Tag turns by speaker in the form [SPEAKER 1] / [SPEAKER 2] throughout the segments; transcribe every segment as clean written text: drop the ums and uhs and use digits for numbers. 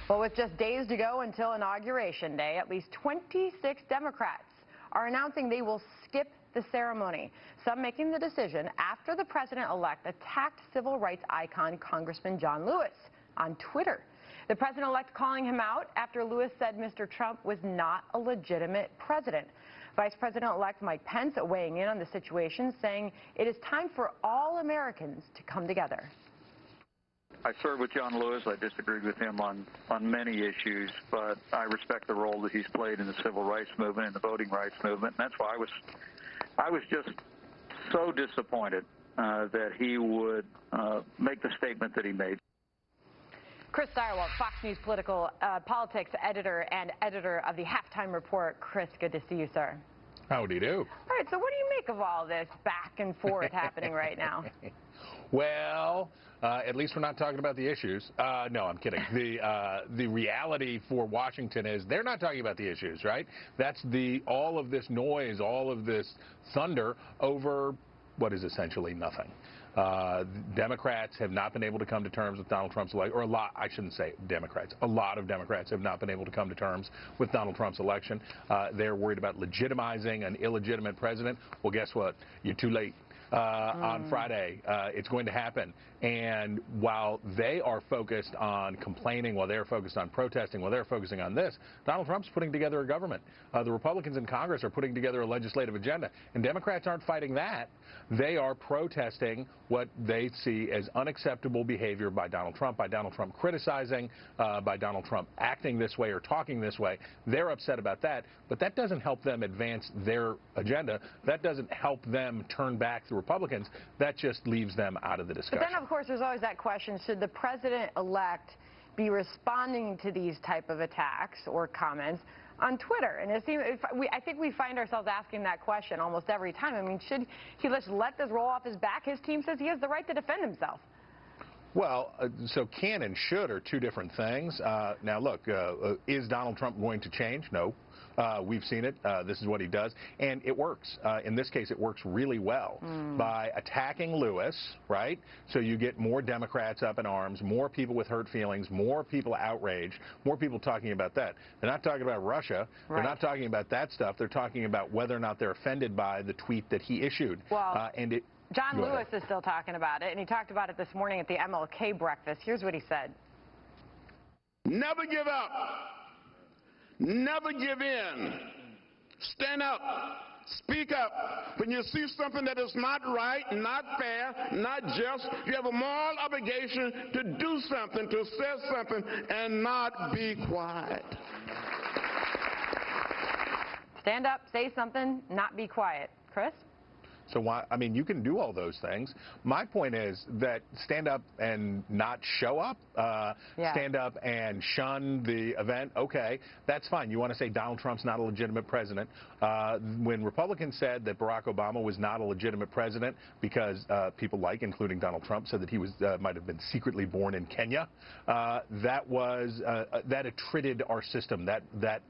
[SPEAKER 1] Well, with just days to go until Inauguration Day, at least 26 Democrats are announcing they will skip the ceremony. Some making the decision after the president-elect attacked civil rights icon Congressman John Lewis on Twitter. The president-elect calling him out after Lewis said Mr. Trump was not a legitimate president. Vice President-elect Mike Pence weighing in on the situation, saying it is time for all Americans to come together.
[SPEAKER 2] I served with John Lewis. I disagreed with him on many issues, but I respect the role that he's played in the civil rights movement and the voting rights movement. And that's why I was just so disappointed that he would make the statement that he made.
[SPEAKER 1] Chris Direwalt, Fox News politics editor and editor of the Halftime Report. Chris, good to see you, sir.
[SPEAKER 3] Howdy do.
[SPEAKER 1] All right, so what do you make of all this back and forth happening right now?
[SPEAKER 3] Well, at least we're not talking about the issues. No, I'm kidding. The reality for Washington is they're not talking about the issues, right? That's all of this noise, all of this thunder over what is essentially nothing. Democrats have not been able to come to terms with Donald Trump's election, or a lot, I shouldn't say Democrats, a lot of Democrats have not been able to come to terms with Donald Trump's election. They're worried about legitimizing an illegitimate president. Well, guess what? You're too late. On Friday, it's going to happen. And while they are focused on complaining, while they're focused on protesting, while they're focusing on this, Donald Trump's putting together a government. The Republicans in Congress are putting together a legislative agenda. And Democrats aren't fighting that. They are protesting what they see as unacceptable behavior by Donald Trump criticizing, by Donald Trump acting this way or talking this way. They're upset about that. But that doesn't help them advance their agenda. That doesn't help them turn back the Republicans. That just leaves them out of the discussion.
[SPEAKER 1] But then, of course, there's always that question, should the president-elect be responding to these type of attacks or comments on Twitter? And I think we find ourselves asking that question almost every time. I mean, should he just let this roll off his back? His team says he has the right to defend himself.
[SPEAKER 3] Well, so can and should are two different things. Now, look, is Donald Trump going to change? No. We've seen it. This is what he does. And it works. In this case, it works really well by attacking Lewis, right? So you get more Democrats up in arms, more people with hurt feelings, more people outraged, more people talking about that. They're not talking about Russia. Right. They're not talking about that stuff. They're talking about whether or not they're offended by the tweet that he issued.
[SPEAKER 1] Well, John Lewis is still talking about it, and he talked about it this morning at the MLK breakfast. Here's what he said.
[SPEAKER 4] Never give up. Never give in. Stand up. Speak up. When you see something that is not right, not fair, not just, you have a moral obligation to do something, to say something, and not be quiet.
[SPEAKER 1] Stand up, say something, not be quiet. Chris?
[SPEAKER 3] So, I mean, you can do all those things. My point is that stand up and not show up, stand up and shun the event, okay, that's fine. You want to say Donald Trump's not a legitimate president. When Republicans said that Barack Obama was not a legitimate president because people including Donald Trump, said that he was might have been secretly born in Kenya, that attrited our system. That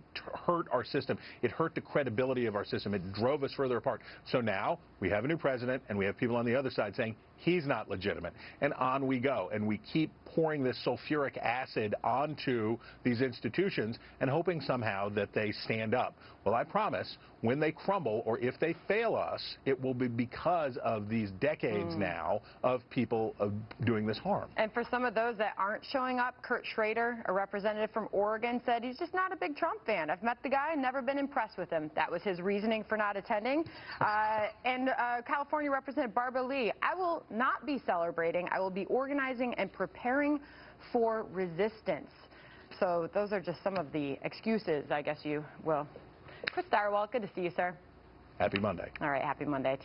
[SPEAKER 3] hurt our system. It hurt the credibility of our system. It drove us further apart. So now we have a new president, and we have people on the other side saying he's not legitimate. And on we go. And we keep pouring this sulfuric acid onto these institutions and hoping somehow that they stand up. Well, I promise, when they crumble or if they fail us, it will be because of these decades now of people doing this harm.
[SPEAKER 1] And for some of those that aren't showing up, Kurt Schrader, a representative from Oregon, said he's just not a big Trump fan. I've met the guy and never been impressed with him. That was his reasoning for not attending. And California Representative Barbara Lee, I will not be celebrating. I will be organizing and preparing for resistance. So those are just some of the excuses, I guess you will. Chris Direwalt, good to see you, sir.
[SPEAKER 3] Happy Monday.
[SPEAKER 1] All right, happy Monday.